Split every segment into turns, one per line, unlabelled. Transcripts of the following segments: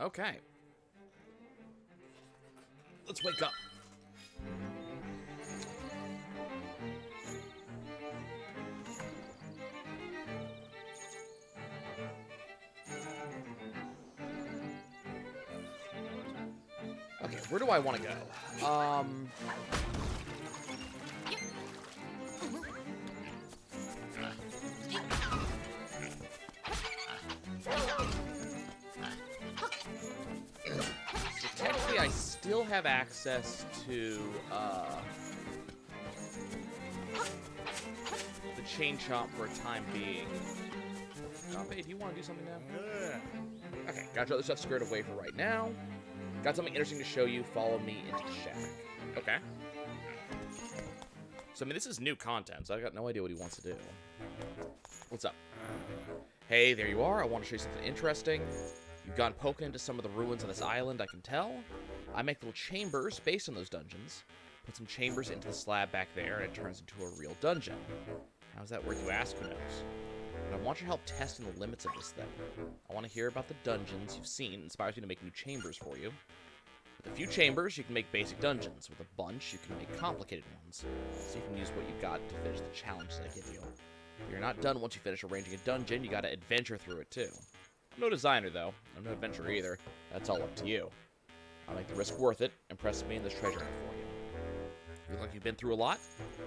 Okay. Let's wake up. Okay, where do I want to go? So technically, I still have access to the chain chomp for a time being. Hey, do you want to do something now? Okay, got your other stuff squared away for right now. Got something interesting to show you. Follow me into the shack. Okay. So, I mean, this is new content, so I got no idea what he wants to do. What's up? Hey, there you are. I want to show you something interesting. You've gone poking into some of the ruins on this island, I can tell. I make little chambers based on those dungeons. Put some chambers into the slab back there, and it turns into a real dungeon. How does that work, you ask? Who knows? But I want your help testing the limits of this thing. I want to hear about the dungeons you've seen. It inspires me to make new chambers for you. With a few chambers, you can make basic dungeons. With a bunch, you can make complicated ones. So you can use what you've got to finish the challenges I give you. But you're not done once you finish arranging a dungeon. You got to adventure through it, too. I'm no designer, though. I'm no adventurer either. That's all up to you. I'll make the risk worth it. Impress me in this treasure hunt for you. You look like you've been through a lot.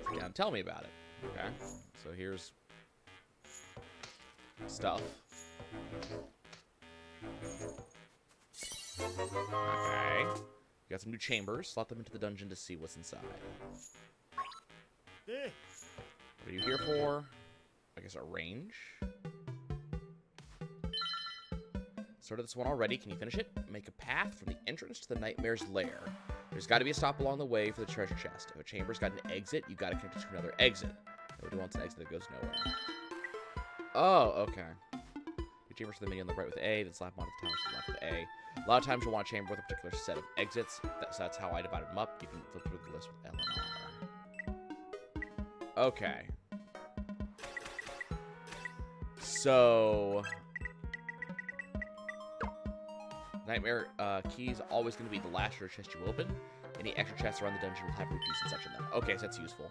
Sit down and tell me about it. Okay? So here's stuff. Okay. Got some new chambers. Slot them into the dungeon to see what's inside. What are you here for? I guess arrange. Started this one already. Can you finish it? Make a path from the entrance to the nightmare's lair. There's got to be a stop along the way for the treasure chest. If a chamber's got an exit, you got to connect it to another exit. Nobody wants an exit that goes nowhere. Oh, okay. Your chambers to the menu on the right with A, then slap them onto the towers to the left with A. A lot of times you'll want a chamber with a particular set of exits. So that's how I divided them up. You can flip through the list with L and R. Okay. So Nightmare keys always going to be the last treasure chest you open. Any extra chests around the dungeon will have repeats and such in them. Okay, so that's useful.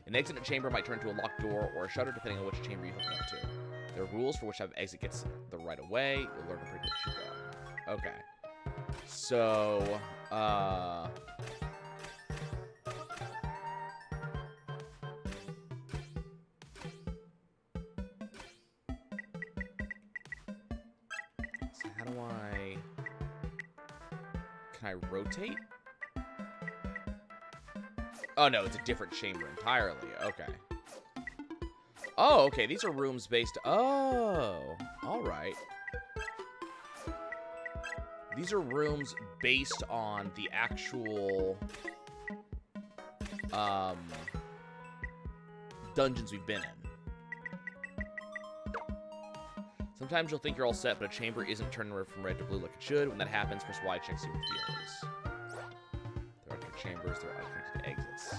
An exit in a chamber might turn into a locked door or a shutter depending on which chamber you hook it up to. There are rules for which type of exit gets the right of way. You'll learn pretty much as you go. Okay. So, so how do I... Can I rotate? Oh, no, it's a different chamber entirely. Okay. Oh, okay, these are rooms based... Oh, all right. These are rooms based on the actual dungeons we've been in. Sometimes you'll think you're all set, but a chamber isn't turning from red to blue like it should. When that happens, press Y check to see what the deal is. There are unconnected chambers, there are unconnected exits.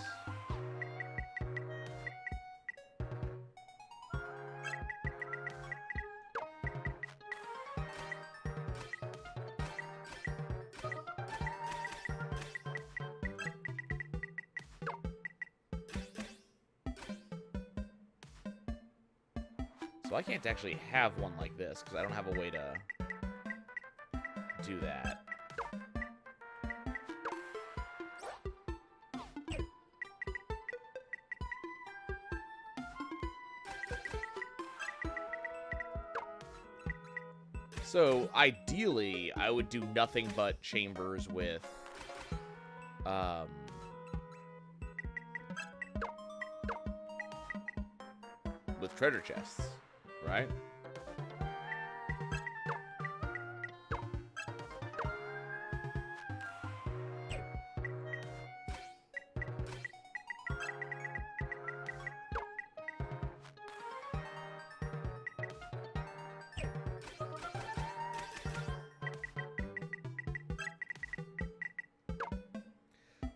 So I can't actually have one like this, because I don't have a way to do that. So, ideally, I would do nothing but chambers with, treasure chests. Right?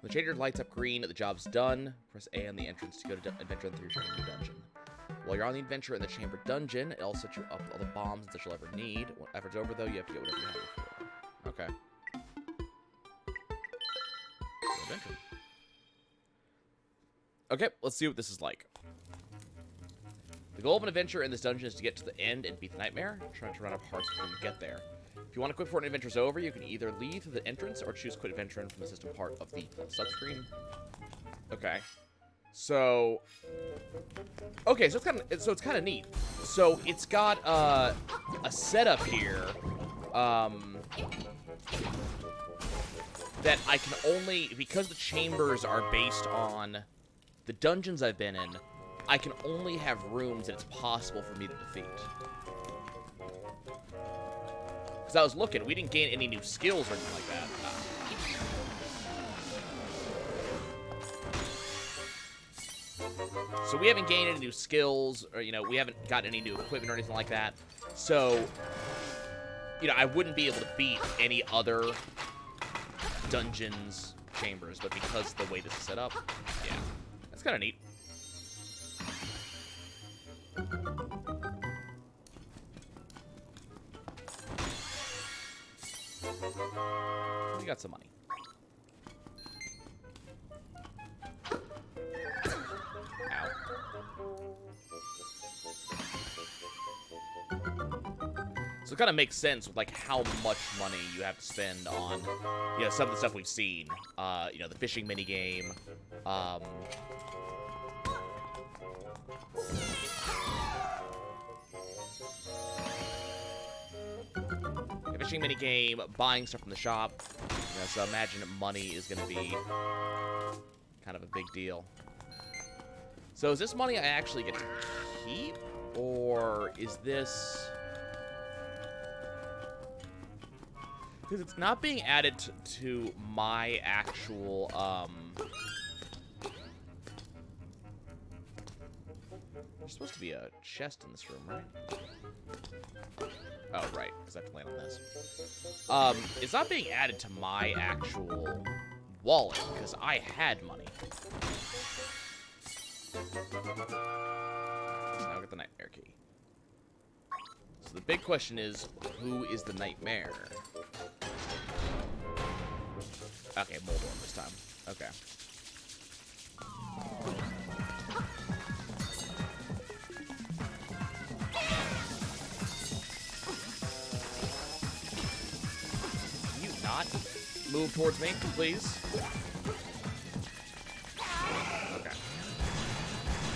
The changer lights up green. The job's done. Press A on the entrance to go to adventure through your new dungeon. While you're on the adventure in the chamber dungeon, it'll set you up with all the bombs and such you'll ever need. When effort's over, though, you have to get whatever you had before. Okay. Adventure. Okay, let's see what this is like. The goal of an adventure in this dungeon is to get to the end and beat the nightmare. Trying to run up hearts before you get there. If you want to quit before an adventure's over, you can either leave through the entrance or choose quit adventure from the system part of the subscreen. Okay. So, okay, so it's kind of neat. So it's got a setup here that I can only, because the chambers are based on the dungeons I've been in, I can only have rooms that it's possible for me to defeat. Because I was looking, we didn't gain any new skills or anything like that. So we haven't gained any new skills, or, you know, we haven't got any new equipment or anything like that. So, you know, I wouldn't be able to beat any other dungeons, chambers, but because of the way this is set up, yeah, that's kind of neat. We got some money. Ow. So it kind of makes sense with, like, how much money you have to spend on, you know, some of the stuff we've seen. You know, the fishing minigame. The fishing minigame, buying stuff from the shop. You know, so imagine money is going to be kind of a big deal. So is this money I actually get to keep? Or is this... Because it's not being added to my actual, There's supposed to be a chest in this room, right? Oh, right, because I have to land on this. It's not being added to my actual wallet, because I had money. So now I get the nightmare key. So the big question is, who is the nightmare? Okay, Moldorm this time. Okay. Can you not move towards me, please? Okay.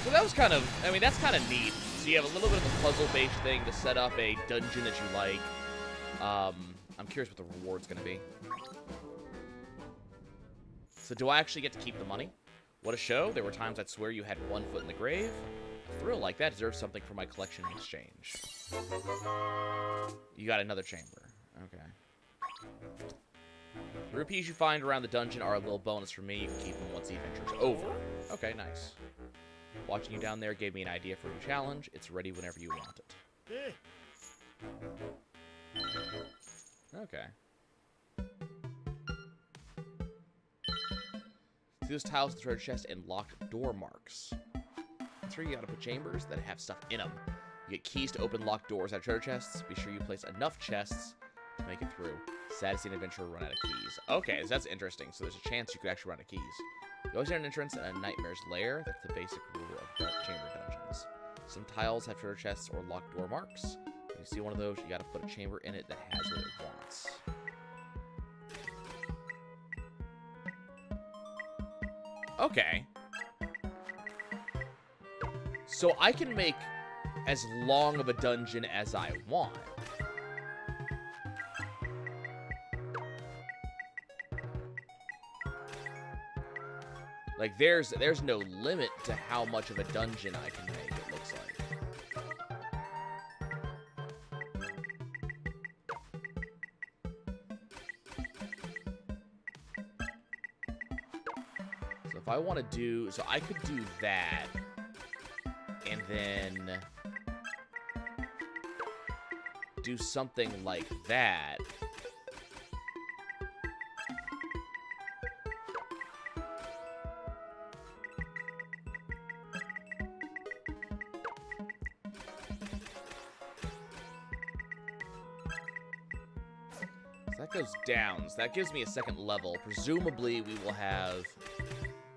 So that was kind of, I mean, that's kind of neat. So you have a little bit of a puzzle-based thing to set up a dungeon that you like. I'm curious what the reward's going to be. So do I actually get to keep the money? What a show. There were times I'd swear you had one foot in the grave. A thrill like that deserves something from my collection in exchange. You got another chamber. Okay. The rupees you find around the dungeon are a little bonus for me. You can keep them once the adventure's over. Okay, nice. Watching you down there gave me an idea for a new challenge. It's ready whenever you want it. Okay. See those tiles with the treasure chest and locked door marks. That's where you gotta put chambers that have stuff in them. You get keys to open locked doors at treasure chests. Be sure you place enough chests to make it through. Sad to see an adventurer run out of keys. Okay, so that's interesting. So there's a chance you could actually run out of keys. You always need an entrance and a nightmare's lair. That's the basic rule of chamber dungeons. Some tiles have treasure chests or locked door marks. When you see one of those, you gotta put a chamber in it that has what it wants. Okay. So I can make as long of a dungeon as I want. Like, there's no limit to how much of a dungeon I can make, it looks like. So if I want to do... So I could do that. And then... do something like that. That goes down, so that gives me a second level. Presumably, we will have,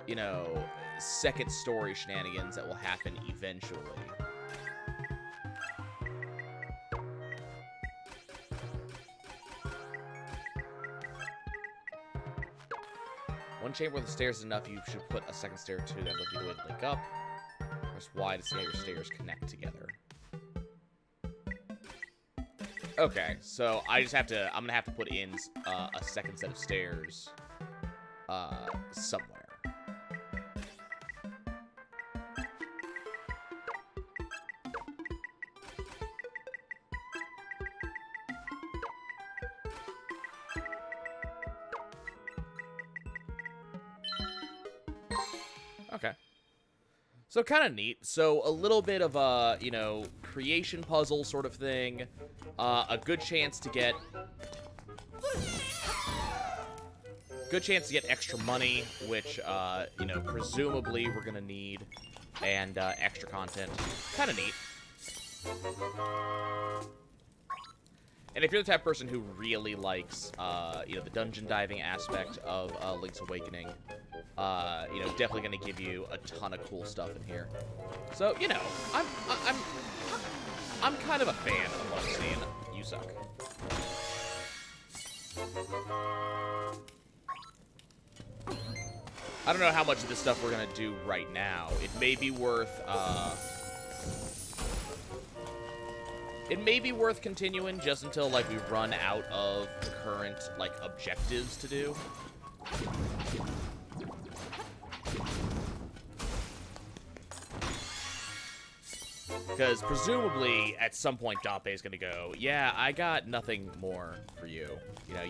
you know, second story shenanigans that will happen eventually. One chamber with the stairs is enough. You should put a second stair too. That will be the way to link up. Press Y to see how your stairs connect together. Okay, so I just have to. I'm gonna have to put in a second set of stairs somewhere. Okay. So kind of neat. So a little bit of a, you know, creation puzzle sort of thing. A good chance to get extra money, which, you know, presumably we're gonna need, and extra content. Kind of neat. And if you're the type of person who really likes, you know, the dungeon diving aspect of Link's Awakening, you know, definitely going to give you a ton of cool stuff in here. So, you know, I'm kind of a fan of what I'm seeing. You suck. I don't know how much of this stuff we're going to do right now. It may be worth, continuing just until, like, we run out of current, like, objectives to do. Because presumably, at some point, Dampé is going to go, yeah, I got nothing more for you. You know,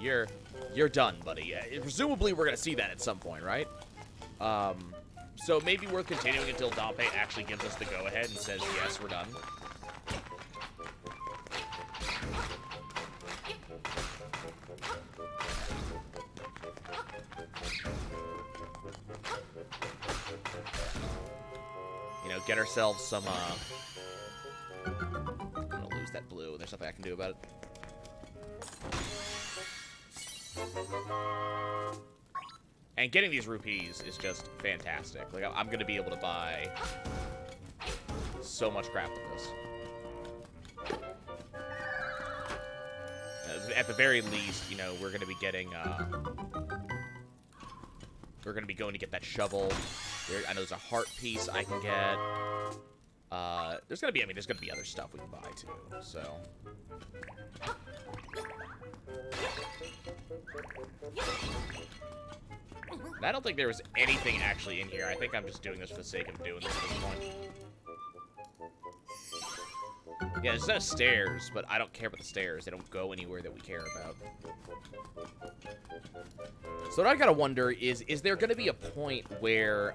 you're done, buddy. Presumably, we're going to see that at some point, right? So it may be worth continuing until Dampé actually gives us the go-ahead and says, yes, we're done. You know, get ourselves some, I'm gonna lose that blue. There's nothing I can do about it. And getting these rupees is just fantastic. Like, I'm gonna be able to buy so much crap with this. At the very least, you know, we're gonna be getting, we're gonna be going to get that shovel. I know there's a heart piece I can get. There's gonna be other stuff we can buy too, so. And I don't think there was anything actually in here. I think I'm just doing this for the sake of doing this at this point. Yeah, there's no stairs, but I don't care about the stairs. They don't go anywhere that we care about. So what I gotta wonder is there gonna be a point where,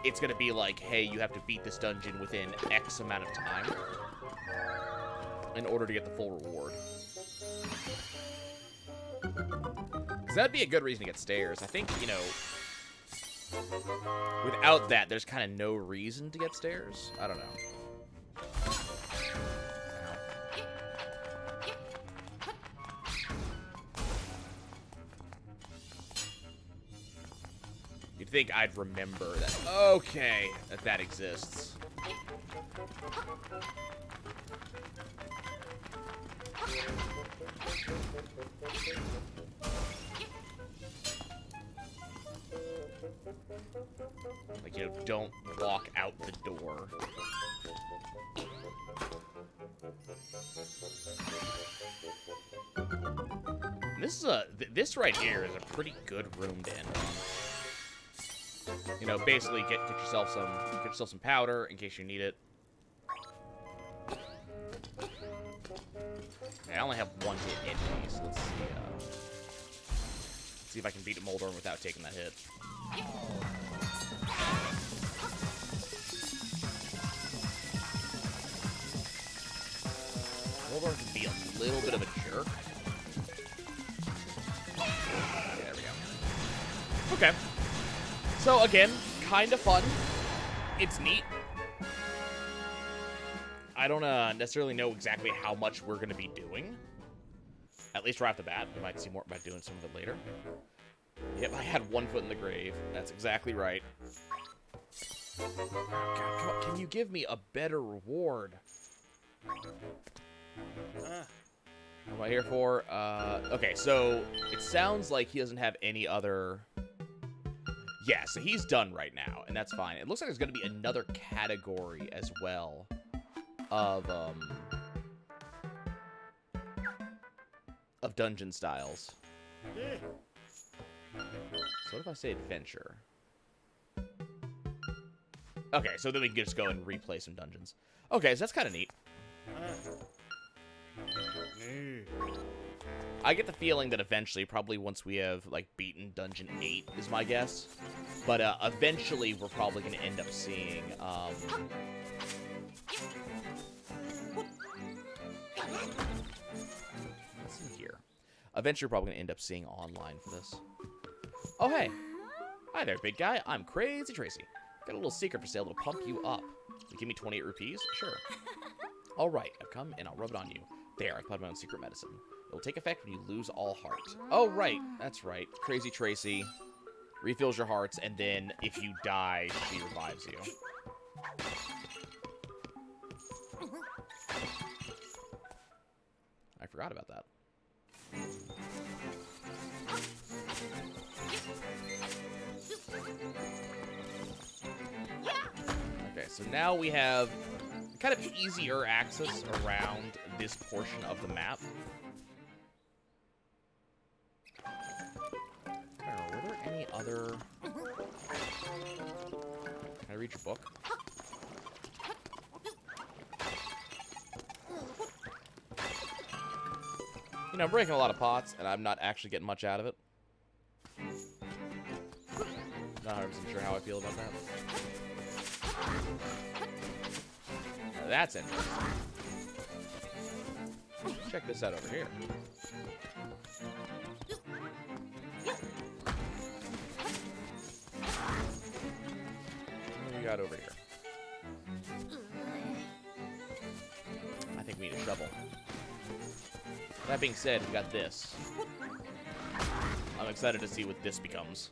it's gonna be like, hey, you have to beat this dungeon within X amount of time in order to get the full reward? Because that'd be a good reason to get stairs. I think, you know, without that, there's kind of no reason to get stairs. I don't know. You'd think I'd remember that. Okay, that exists. Like, you know, don't walk out the door. And this is this right here is a pretty good room to end on. You know, basically get yourself some powder in case you need it. Okay, I only have one hit anyway, so let's see if I can beat Moldorm without taking that hit. Moldorm can be a little bit of a jerk. There we go. Okay. So, again, kind of fun. It's neat. I don't necessarily know exactly how much we're going to be doing. At least right off the bat. We might see more about doing some of it later. Yep, I had 1 foot in the grave. That's exactly right. Oh, God, come on. Can you give me a better reward? What am I here for? Okay, so it sounds like he doesn't have any other... Yeah, so he's done right now, and that's fine. It looks like there's going to be another category as well of dungeon styles. So what if I say adventure? Okay, so then we can just go and replay some dungeons. Okay, so that's kind of neat. I get the feeling that eventually, probably once we have, like, beaten Dungeon 8 is my guess. But eventually we're probably going to end up seeing, what's in here? Eventually we're probably going to end up seeing online for this. Oh, hey. Hi there, big guy. I'm Crazy Tracy. Got a little secret for sale to pump you up. You give me 28 rupees? Sure. All right, I've come and I'll rub it on you. There, I've put my own secret medicine. It will take effect when you lose all heart. Oh, right. That's right. Crazy Tracy refills your hearts, and then if you die, she revives you. I forgot about that. Okay, so now we have kind of easier access around this portion of the map. I don't know, were there any other... Can I read your book? You know, I'm breaking a lot of pots, and I'm not actually getting much out of it. Not 100% sure how I feel about that. That's interesting. Check this out over here. What do we got over here? I think we need a shovel. That being said, we got this. I'm excited to see what this becomes.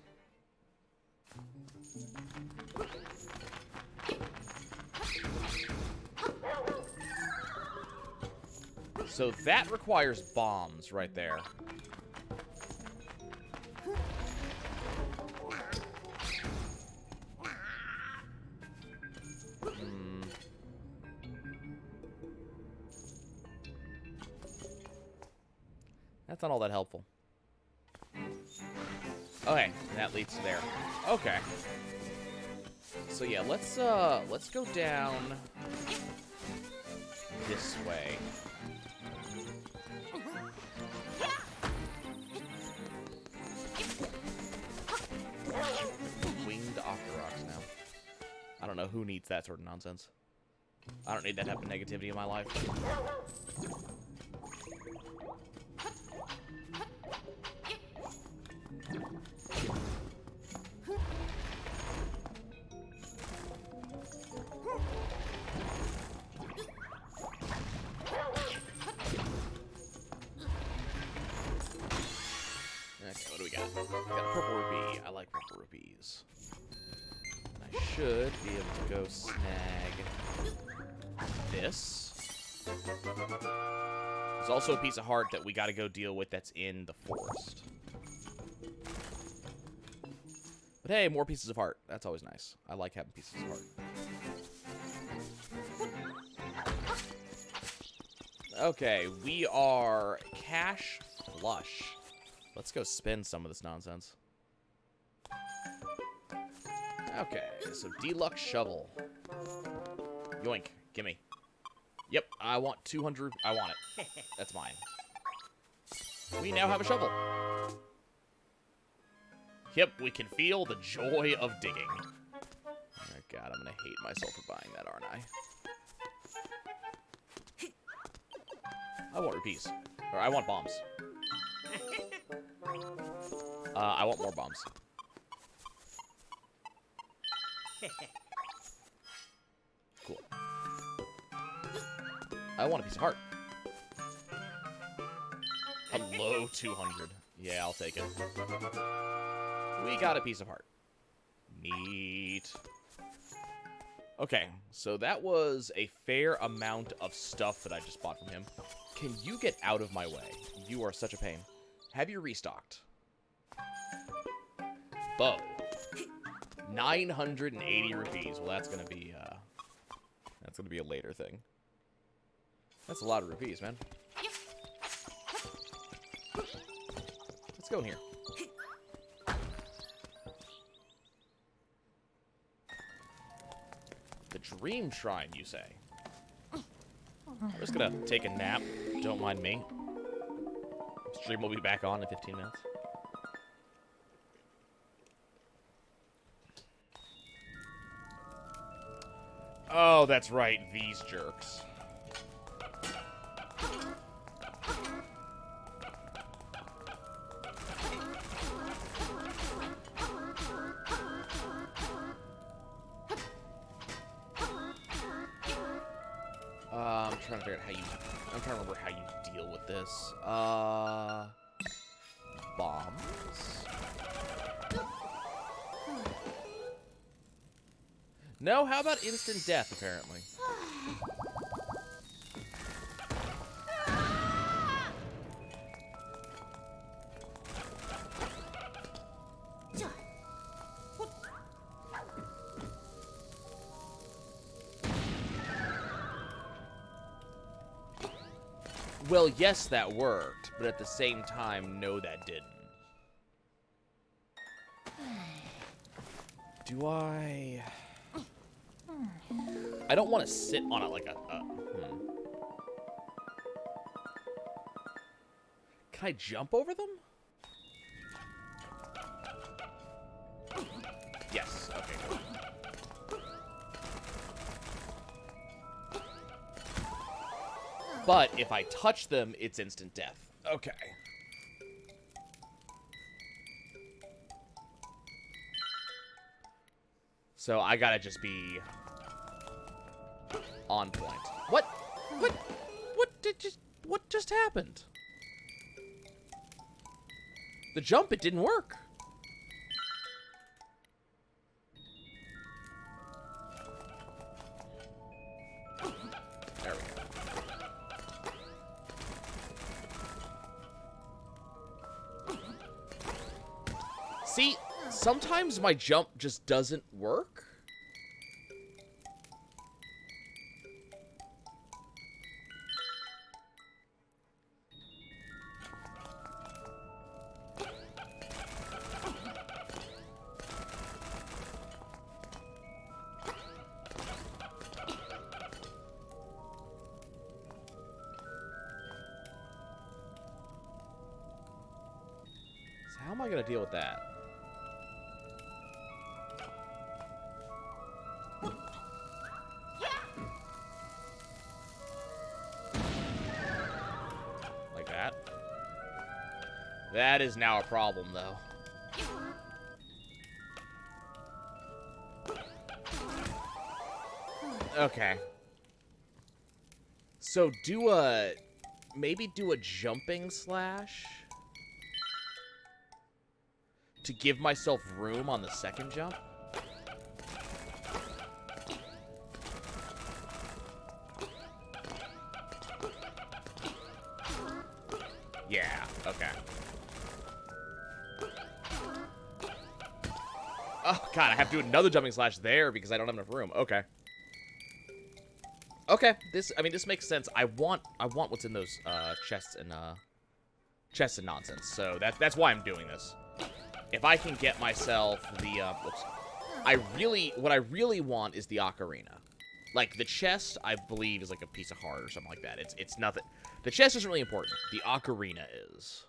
So that requires bombs right there. That's not all that helpful. Okay, that leads to there. Okay. So yeah, let's go down this way. Winged Octoroks now. I don't know who needs that sort of nonsense. I don't need that type of negativity in my life. Okay, what do we got? We got a purple rupee. I like purple rupees. I should be able to go snag this. There's also a piece of heart that we got to go deal with that's in the forest. But hey, more pieces of heart. That's always nice. I like having pieces of heart. Okay, we are cash flush. Let's go spend some of this nonsense. Okay, so deluxe shovel. Yoink, gimme. Yep, I want 200. I want it. That's mine. We now have a shovel. Yep, we can feel the joy of digging. Oh god, I'm gonna hate myself for buying that, aren't I? I want rupees. Or I want bombs. I want more bombs. Cool. I want a piece of heart. A low 200. Yeah, I'll take it. We got a piece of heart. Neat. Okay, so that was a fair amount of stuff that I just bought from him. Can you get out of my way? You are such a pain. Have you restocked? Bow. 980 rupees. Well, that's gonna be a later thing. That's a lot of rupees, man. Let's go in here. The Dream Shrine, you say? I'm just gonna take a nap. Don't mind me. Stream will be back on in 15 minutes. Oh, that's right. These jerks. I'm trying to figure out how you... I'm trying to remember how you deal with this. Bombs? No, how about instant death, apparently? Well, yes, that worked, but at the same time, no, that didn't. Do I don't want to sit on it like a... Can I jump over them? Yes, okay, good. But if I touch them, it's instant death. Okay. So I gotta just be on point. What just happened? The jump, it didn't work. There we go. See, sometimes my jump just doesn't work. So how am I gonna deal with that? That is now a problem, though. Okay. So maybe do a jumping slash to give myself room on the second jump. Yeah, okay. Oh, God, I have to do another jumping slash there because I don't have enough room. Okay. Okay, this makes sense. I want what's in those chests and nonsense. So that's why I'm doing this. If I can get myself the whoops. What I really want is the ocarina. Like the chest, I believe, is like a piece of heart or something like that. It's nothing. The chest isn't really important. The ocarina is.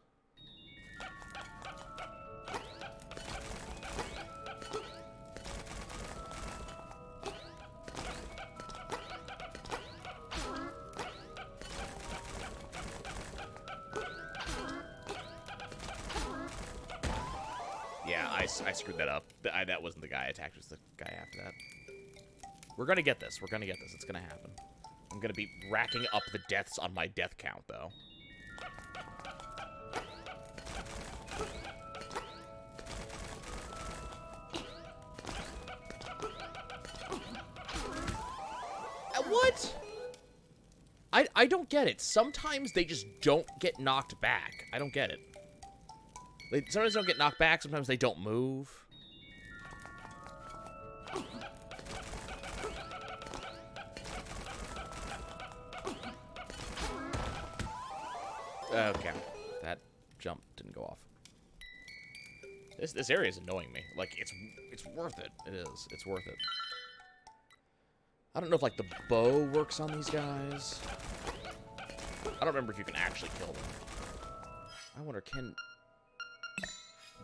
Yeah, I screwed that up. That wasn't the guy I attacked. It was the guy after that. We're gonna get this. We're gonna get this. It's gonna happen. I'm gonna be racking up the deaths on my death count, though. I don't get it. Sometimes they just don't get knocked back. I don't get it. They sometimes don't get knocked back. Sometimes they don't move. Okay. That jump didn't go off. This area is annoying me. Like, it's worth it. It is. It's worth it. I don't know if, like, the bow works on these guys. I don't remember if you can actually kill them. I wonder,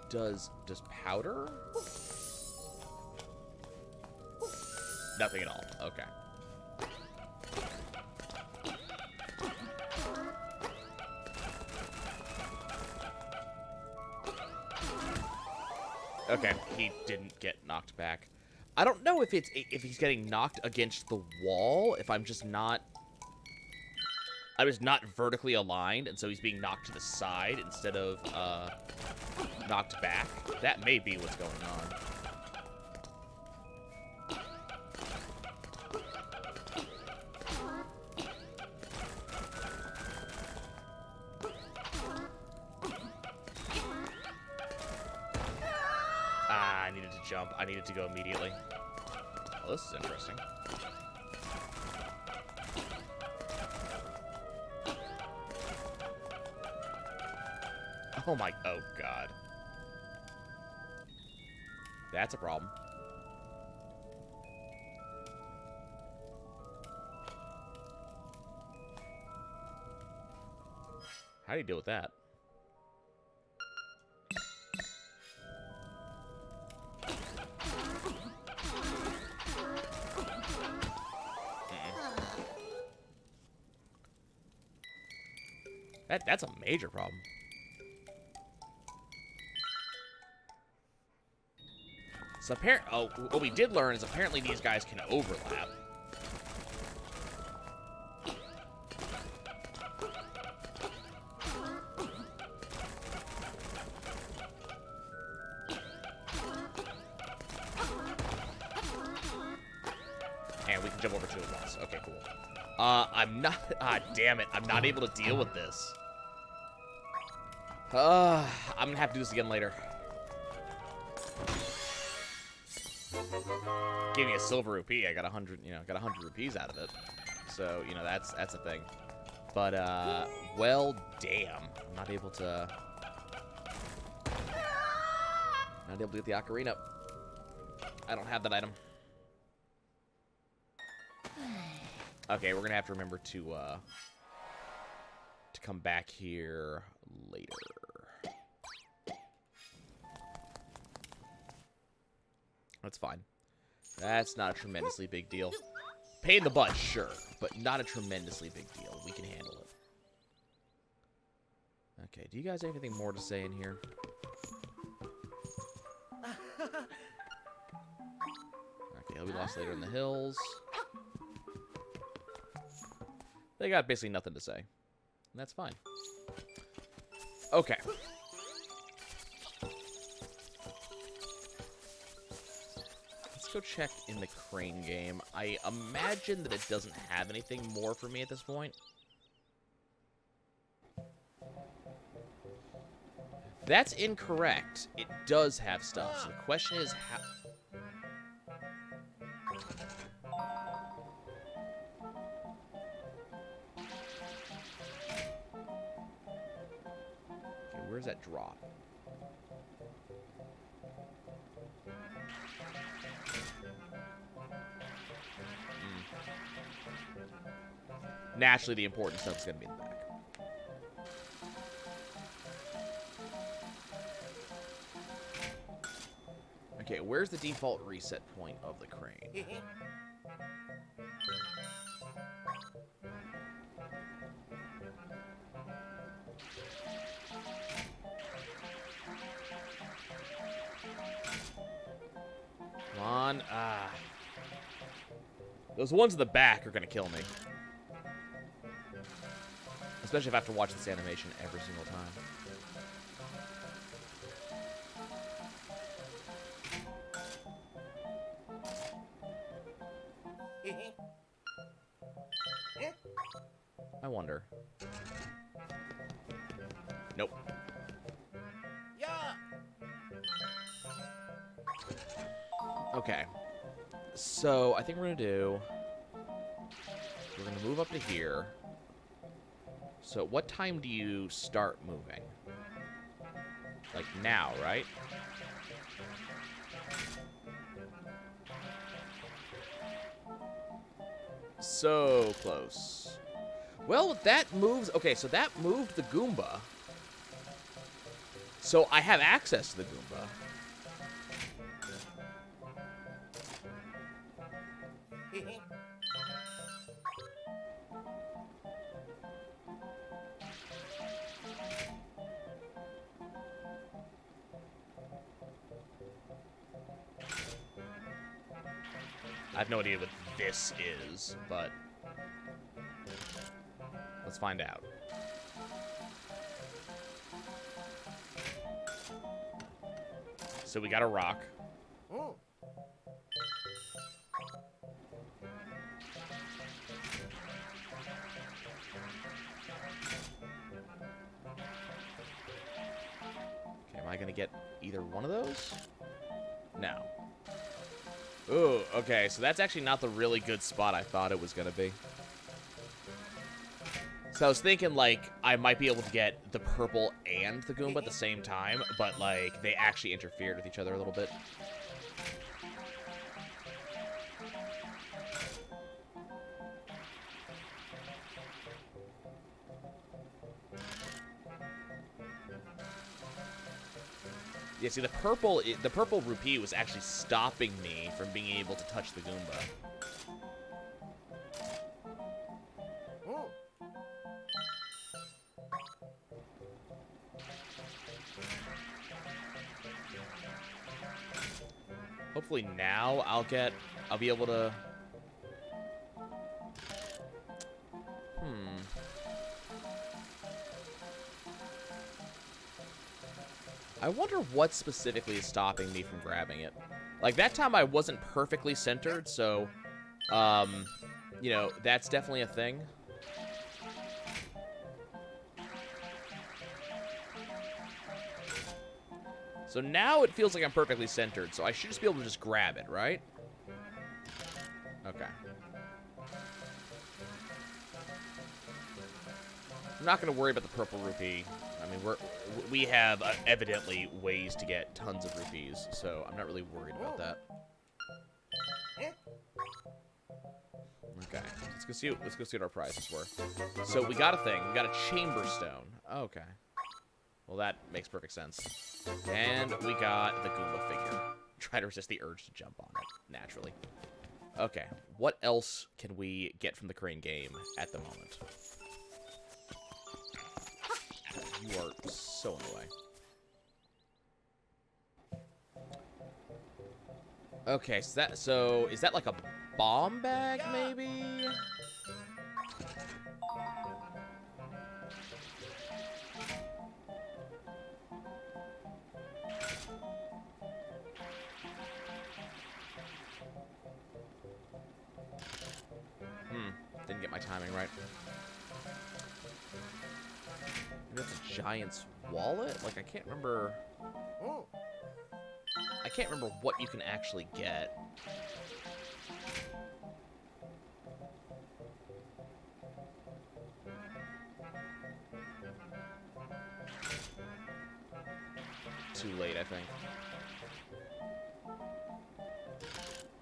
does powder? Nothing at all. Okay. Okay, he didn't get knocked back. I don't know if he's getting knocked against the wall, if I'm just not... I was not vertically aligned, and so he's being knocked to the side instead of, knocked back. That may be what's going on. I needed to jump. I needed to go immediately. Oh, this is interesting. Oh my, oh god. That's a problem. How do you deal with that? That's a major problem. So what we did learn is apparently these guys can overlap. And we can jump over two at once. Okay, cool. I'm not... damn it. I'm not able to deal with this. I'm gonna have to do this again later. Gave me a silver rupee. I got 100, got 100 rupees out of it. So, that's a thing. But, well, damn. I'm not able to get the ocarina. I don't have that item. Okay, we're gonna have to remember to come back here later. That's fine. That's not a tremendously big deal. Pain in the butt, sure, but not a tremendously big deal. We can handle it. Okay, do you guys have anything more to say in here? Okay, he'll be lost later in the hills. They got basically nothing to say. And that's fine. Okay. Let's go check in the crane game. I imagine that it doesn't have anything more for me at this point. That's incorrect. It does have stuff. So the question is how... Okay, where's that drop? Naturally, the important stuff is going to be in the back. Okay, where's the default reset point of the crane? Come on. Those ones in the back are going to kill me. Especially if I have to watch this animation every single time. I wonder. Nope.
Yeah.
Okay. So, I think we're gonna move up to here. So, what time do you start moving? Like now, right? So close. Well, that moves... Okay, so that moved the Goomba. So I have access to the Goomba. I have no idea what this is, but let's find out. So we got a rock.
Oh.
Okay, am I gonna get either one of those? No. Ooh, okay, so that's actually not the really good spot I thought it was gonna be. So I was thinking, like, I might be able to get the purple and the Goomba at the same time, but, like, they actually interfered with each other a little bit. Yeah, see, the purple rupee was actually stopping me from being able to touch the Goomba.
Oh.
Hopefully now I'll be able to... I wonder what specifically is stopping me from grabbing it. Like, that time I wasn't perfectly centered, so, you know, that's definitely a thing. So now it feels like I'm perfectly centered, so I should just be able to just grab it, right? Okay. I'm not going to worry about the purple rupee. I mean, we have evidently ways to get tons of rupees, so I'm not really worried about that. Okay, let's go see what our prizes were. So we got a thing. We got a chamber stone. Okay. Well, that makes perfect sense. And we got the Goomba figure. Try to resist the urge to jump on it, naturally. Okay, what else can we get from the crane game at the moment? You are so in the way. Okay, so is that like a bomb bag, maybe? Didn't get my timing right. Maybe that's a giant's wallet? Like, I can't remember...
Oh.
I can't remember what you can actually get. Too late, I think.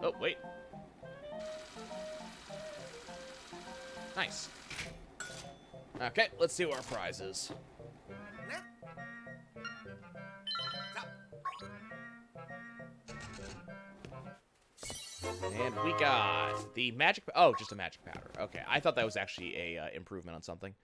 Oh, wait. Nice. Okay, let's see what our prize is. And we got the magic... Oh, just a magic powder. Okay, I thought that was actually a improvement on something.